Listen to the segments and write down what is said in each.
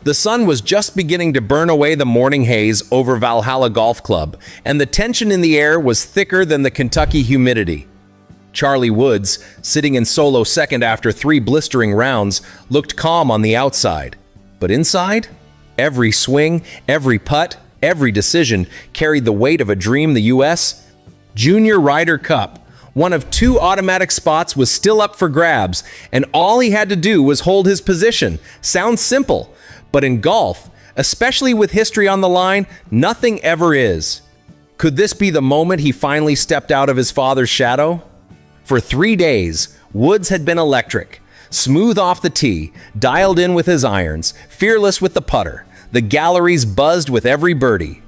The sun was just beginning to burn away the morning haze over Valhalla Golf Club, and the tension in the air was thicker than the Kentucky humidity. Charlie Woods, sitting in solo second after 3 blistering rounds, looked calm on the outside. But inside, every swing, every putt, every decision carried the weight of a dream. The U.S. Junior Ryder Cup, one of 2 automatic spots, was still up for grabs, and all he had to do was hold his position. Sounds simple, but in golf, especially with history on the line, nothing ever is. Could this be the moment he finally stepped out of his father's shadow? For 3 days, Woods had been electric. Smooth off the tee, dialed in with his irons, fearless with the putter. The galleries buzzed with every birdie.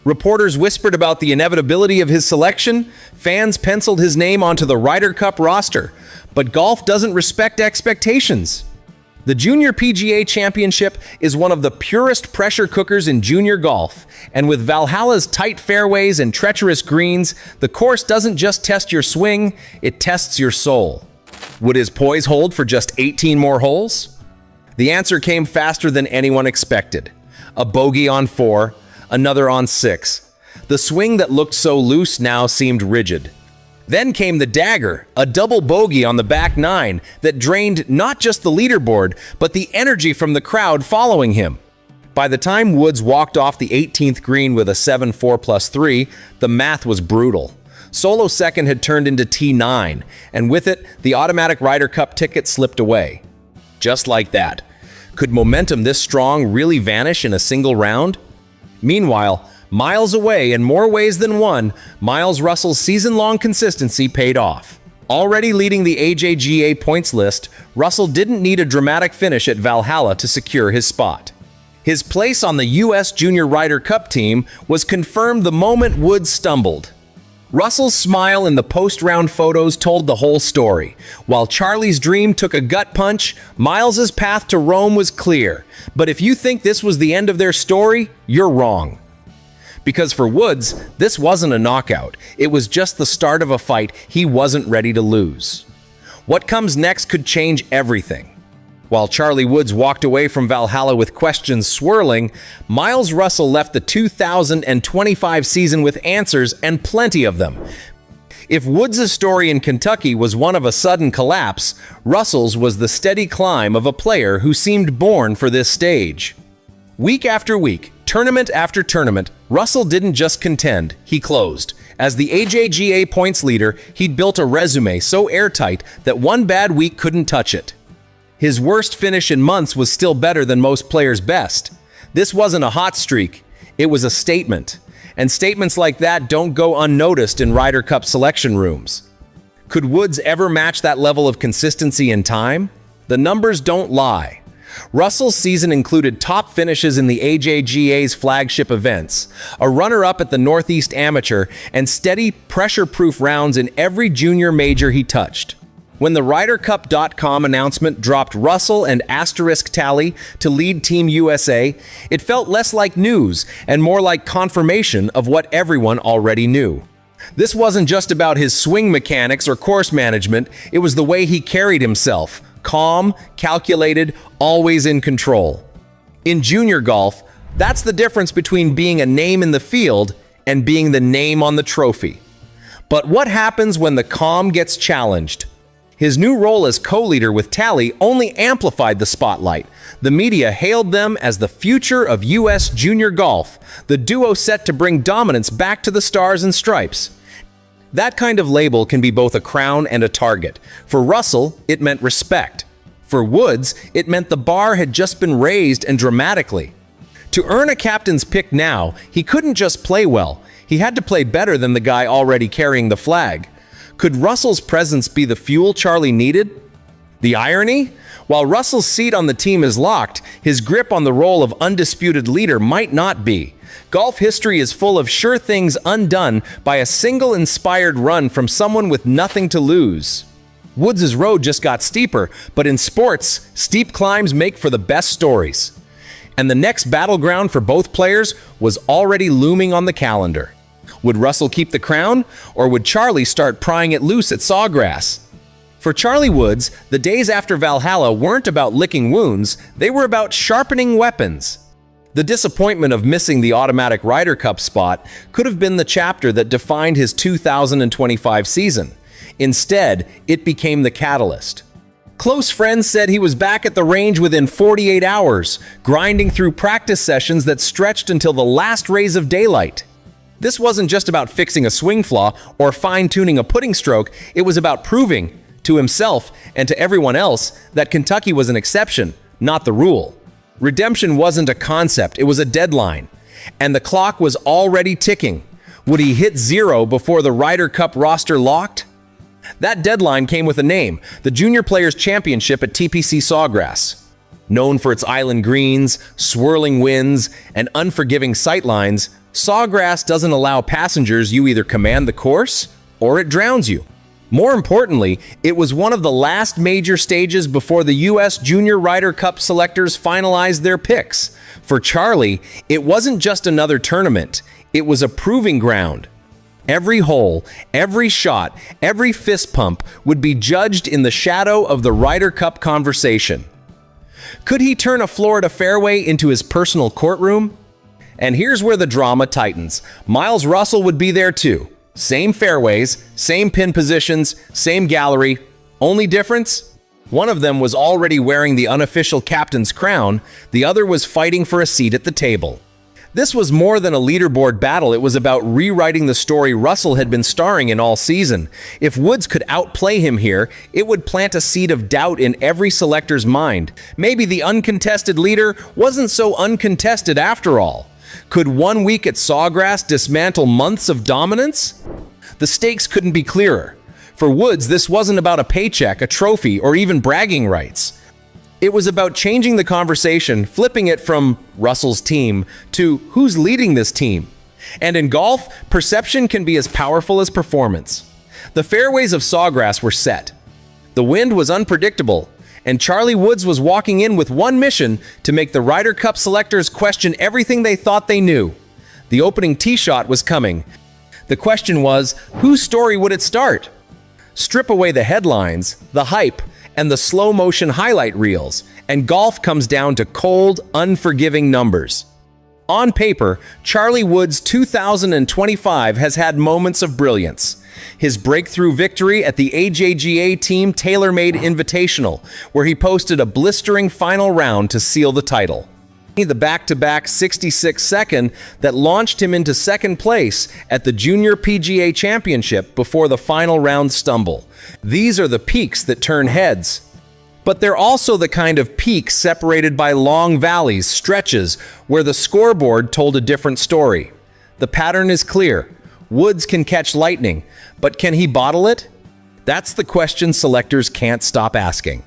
Reporters whispered about the inevitability of his selection. Fans penciled his name onto the Ryder Cup roster. But golf doesn't respect expectations. The Junior PGA Championship is one of the purest pressure cookers in junior golf, and with Valhalla's tight fairways and treacherous greens, the course doesn't just test your swing, it tests your soul. Would his poise hold for just 18 more holes? The answer came faster than anyone expected. A bogey on 4, another on 6. The swing that looked so loose now seemed rigid. Then came the dagger, a double bogey on the back 9 that drained not just the leaderboard, but the energy from the crowd following him. By the time Woods walked off the 18th green with a 7-4+3, the math was brutal. Solo second had turned into T9, and with it, the automatic Ryder Cup ticket slipped away. Just like that. Could momentum this strong really vanish in a single round? Meanwhile, miles away, in more ways than one, Miles Russell's season-long consistency paid off. Already leading the AJGA points list, Russell didn't need a dramatic finish at Valhalla to secure his spot. His place on the U.S. Junior Ryder Cup team was confirmed the moment Woods stumbled. Russell's smile in the post-round photos told the whole story. While Charlie's dream took a gut punch, Miles's path to Rome was clear. But if you think this was the end of their story, you're wrong. Because for Woods, this wasn't a knockout. It was just the start of a fight he wasn't ready to lose. What comes next could change everything. While Charlie Woods walked away from Valhalla with questions swirling, Miles Russell left the 2025 season with answers, and plenty of them. If Woods' story in Kentucky was one of a sudden collapse, Russell's was the steady climb of a player who seemed born for this stage. Week after week, tournament after tournament, Russell didn't just contend, he closed. As the AJGA points leader, he'd built a resume so airtight that one bad week couldn't touch it. His worst finish in months was still better than most players' best. This wasn't a hot streak, it was a statement. And statements like that don't go unnoticed in Ryder Cup selection rooms. Could Woods ever match that level of consistency in time? The numbers don't lie. Russell's season included top finishes in the AJGA's flagship events, a runner-up at the Northeast Amateur, and steady, pressure-proof rounds in every junior major he touched. When the RyderCup.com announcement dropped Russell and asterisk tally to lead Team USA, it felt less like news and more like confirmation of what everyone already knew. This wasn't just about his swing mechanics or course management, it was the way he carried himself. Calm, calculated, always in control. In junior golf, that's the difference between being a name in the field and being the name on the trophy. But what happens when the calm gets challenged? His new role as co-leader with Tally only amplified the spotlight. The media hailed them as the future of U.S. junior golf, the duo set to bring dominance back to the Stars and Stripes. That kind of label can be both a crown and a target. For Russell, it meant respect. For Woods, it meant the bar had just been raised, and dramatically. To earn a captain's pick now, he couldn't just play well. He had to play better than the guy already carrying the flag. Could Russell's presence be the fuel Charlie needed? The irony? While Russell's seat on the team is locked, his grip on the role of undisputed leader might not be. Golf history is full of sure things undone by a single inspired run from someone with nothing to lose. Woods' road just got steeper, but in sports, steep climbs make for the best stories. And the next battleground for both players was already looming on the calendar. Would Russell keep the crown, or would Charlie start prying it loose at Sawgrass? For Charlie Woods, the days after Valhalla weren't about licking wounds, they were about sharpening weapons. The disappointment of missing the automatic Ryder Cup spot could have been the chapter that defined his 2025 season. Instead, it became the catalyst. Close friends said he was back at the range within 48 hours, grinding through practice sessions that stretched until the last rays of daylight. This wasn't just about fixing a swing flaw or fine-tuning a putting stroke, it was about proving to himself and to everyone else that Kentucky was an exception, not the rule. Redemption wasn't a concept, it was a deadline. And the clock was already ticking. Would he hit 0 before the Ryder Cup roster locked? That deadline came with a name, the Junior Players Championship at TPC Sawgrass. Known for its island greens, swirling winds, and unforgiving sightlines, Sawgrass doesn't allow passengers. You either command the course or it drowns you. More importantly, it was one of the last major stages before the U.S. Junior Ryder Cup selectors finalized their picks. For Charlie, it wasn't just another tournament, it was a proving ground. Every hole, every shot, every fist pump would be judged in the shadow of the Ryder Cup conversation. Could he turn a Florida fairway into his personal courtroom? And here's where the drama tightens. Miles Russell would be there too. Same fairways, same pin positions, same gallery. Only difference? One of them was already wearing the unofficial captain's crown, the other was fighting for a seat at the table. This was more than a leaderboard battle, it was about rewriting the story Russell had been starring in all season. If Woods could outplay him here, it would plant a seed of doubt in every selector's mind. Maybe the uncontested leader wasn't so uncontested after all. Could 1 week at Sawgrass dismantle months of dominance? The stakes couldn't be clearer. For Woods, this wasn't about a paycheck, a trophy, or even bragging rights. It was about changing the conversation, flipping it from Russell's team to who's leading this team. And in golf, perception can be as powerful as performance. The fairways of Sawgrass were set. The wind was unpredictable, and Charlie Woods was walking in with one mission: to make the Ryder Cup selectors question everything they thought they knew. The opening tee shot was coming. The question was, whose story would it start? Strip away the headlines, the hype, and the slow-motion highlight reels, and golf comes down to cold, unforgiving numbers. On paper, Charlie Woods' 2025 has had moments of brilliance. His breakthrough victory at the AJGA Team TaylorMade Invitational, where he posted a blistering final round to seal the title. The back-to-back 66-second that launched him into second place at the Junior PGA Championship before the final round stumble. These are the peaks that turn heads. But they're also the kind of peaks separated by long valleys, stretches, where the scoreboard told a different story. The pattern is clear. Woods can catch lightning, but can he bottle it? That's the question selectors can't stop asking.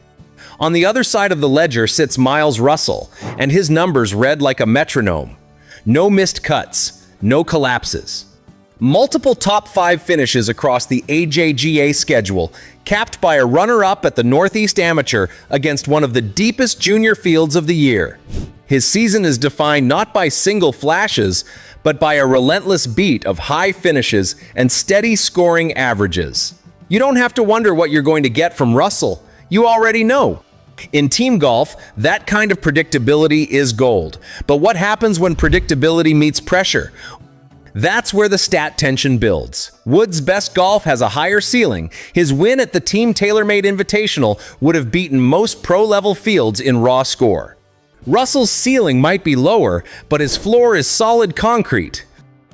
On the other side of the ledger sits Miles Russell, and his numbers read like a metronome. No missed cuts, no collapses. Multiple top 5 finishes across the AJGA schedule, capped by a runner-up at the Northeast Amateur against one of the deepest junior fields of the year. His season is defined not by single flashes, but by a relentless beat of high finishes and steady scoring averages. You don't have to wonder what you're going to get from Russell. You already know. In team golf, that kind of predictability is gold. But what happens when predictability meets pressure? That's where the stat tension builds. Woods' best golf has a higher ceiling. His win at the Team TaylorMade Invitational would have beaten most pro-level fields in raw score. Russell's ceiling might be lower, but his floor is solid concrete.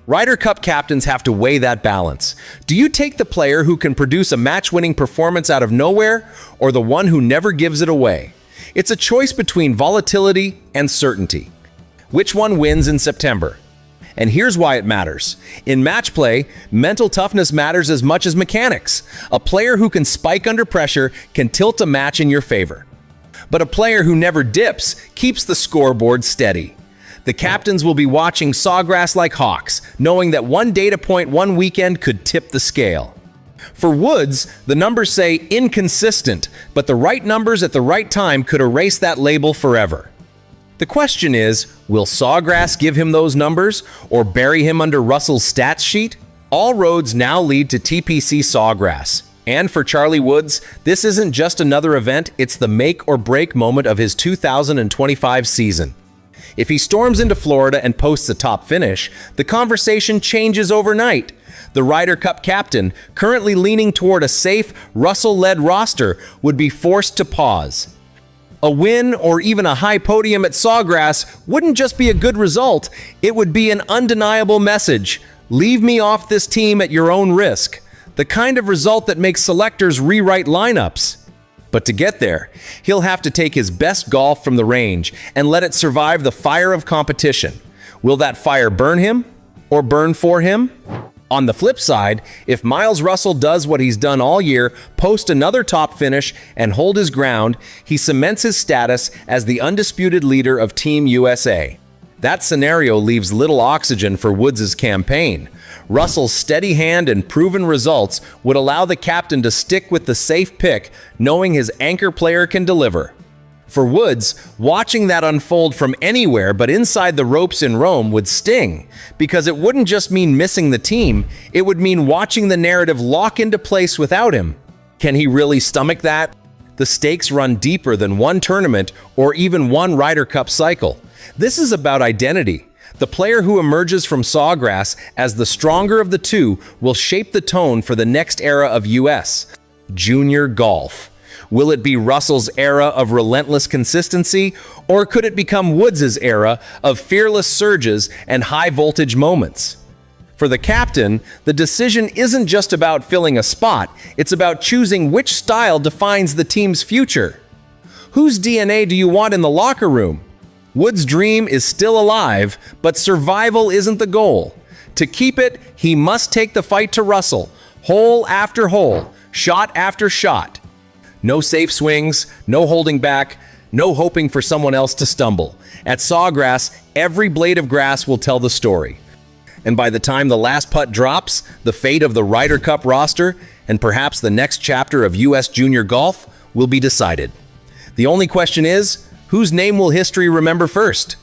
Ryder Cup captains have to weigh that balance. Do you take the player who can produce a match-winning performance out of nowhere, or the one who never gives it away? It's a choice between volatility and certainty. Which one wins in September? And here's why it matters. In match play, mental toughness matters as much as mechanics. A player who can spike under pressure can tilt a match in your favor. But a player who never dips keeps the scoreboard steady. The captains will be watching Sawgrass like hawks, knowing that one data point one weekend could tip the scale. For Woods, the numbers say inconsistent, but the right numbers at the right time could erase that label forever. The question is, will Sawgrass give him those numbers or bury him under Russell's stats sheet? All roads now lead to TPC Sawgrass. And for Charlie Woods, this isn't just another event, it's the make or break moment of his 2025 season. If he storms into Florida and posts a top finish, the conversation changes overnight. The Ryder Cup captain, currently leaning toward a safe, Russell-led roster, would be forced to pause. A win or even a high podium at Sawgrass wouldn't just be a good result, it would be an undeniable message. Leave me off this team at your own risk. The kind of result that makes selectors rewrite lineups. But to get there, he'll have to take his best golf from the range and let it survive the fire of competition. Will that fire burn him or burn for him? On the flip side, if Miles Russell does what he's done all year, post another top finish, and hold his ground, he cements his status as the undisputed leader of Team USA. That scenario leaves little oxygen for Woods' campaign. Russell's steady hand and proven results would allow the captain to stick with the safe pick, knowing his anchor player can deliver. For Woods, watching that unfold from anywhere but inside the ropes in Rome would sting, because it wouldn't just mean missing the team, it would mean watching the narrative lock into place without him. Can he really stomach that? The stakes run deeper than one tournament or even one Ryder Cup cycle. This is about identity. The player who emerges from Sawgrass as the stronger of the two will shape the tone for the next era of U.S. junior golf. Will it be Russell's era of relentless consistency, or could it become Woods' era of fearless surges and high-voltage moments? For the captain, the decision isn't just about filling a spot, it's about choosing which style defines the team's future. Whose DNA do you want in the locker room? Woods' dream is still alive, but survival isn't the goal. To keep it, he must take the fight to Russell, hole after hole, shot after shot. No safe swings, no holding back, no hoping for someone else to stumble. At Sawgrass, every blade of grass will tell the story. And by the time the last putt drops, the fate of the Ryder Cup roster and perhaps the next chapter of U.S. junior golf will be decided. The only question is, whose name will history remember first?